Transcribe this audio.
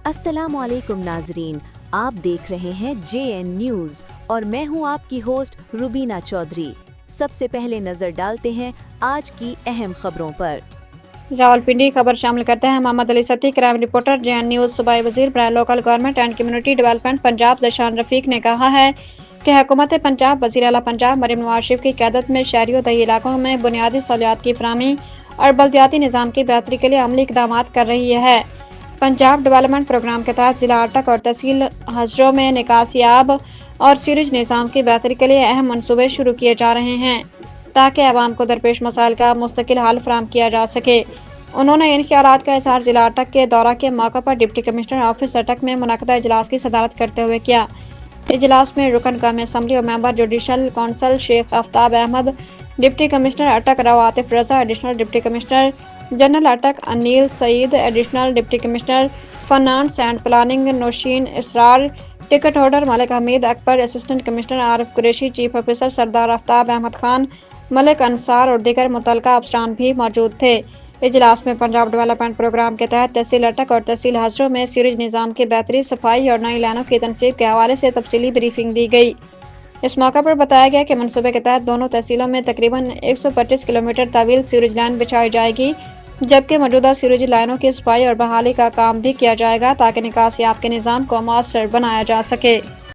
अस्सलाम वालेकुम नाजरीन, आप देख रहे हैं JN न्यूज़ और मैं हूं आपकी होस्ट रुबीना चौधरी। सबसे पहले नजर डालते हैं आज की अहम खबरों पर। रावलपिंडी खबर शामिल करते हैं Mohammad Ali Sati, crime reporter JN news. सूबाई वजीर बराए local government and community development Punjab Zeeshan Rafiq ने कहा है कि हुकूमत पंजाब वज़ीर आला पंजाब मरीम नवाज शरीफ की क़यादत में शहरी और दही इलाकों में बुनियादी सहूलियात की फराहमी और बल्दियाती निज़ाम की बेहतरी के लिए अमली इक़दाम कर रही है। पंजाब डेवलपमेंट प्रोग्राम के तहत ज़िला अटक और तहसील हजरों में निकासियाब और सीरेज निज़ाम की बेहतरी के लिए अहम मनसूबे शुरू किए जा रहे हैं ताकि आवाम को दरपेश मसाइल का मुस्तकिल हल फराहम किया जा सके। उन्होंने इन ख्यालात का इज़हार ज़िला अटक के दौरा के मौके पर डिप्टी कमिश्नर ऑफिस अटक में मुनक़दा इजलास की सदारत करते हुए किया। इजलास में रुकन कौमी असम्बली और member judicial council Sheikh Aftab Ahmad, deputy commissioner Attock Rao Atif Raza, additional deputy commissioner general Attock Anil Saeed, additional deputy commissioner finance and planning Nausheen Israr, ticket holder Malik Hameed Akbar, assistant commissioner Arif Qureshi, chief officer Sardar Aftab Ahmad Khan, Malik Ansar और दीगर मुतल्लिका अफसरान भी मौजूद थे। इजलास में पंजाब डेवलपमेंट प्रोग्राम के तहत तहसील अटक और तहसील हजरों में सीरेज निज़ाम की बेहतरी, सफाई और नई लाइनों की तनसीब के हवाले से तफसीली ब्रीफिंग दी गई। इस मौके पर बताया गया कि मनसूबे के तहत दोनों तहसीलों में तकरीबन 125 किलोमीटर तवील सीरेज लाइन बिछाई जाएगी, जबकि मौजूदा सीरेज लाइनों की सफाई और बहाली का काम भी किया जाएगा ताकि निकासियाब के निज़ाम को मौसर बनाया जा सके।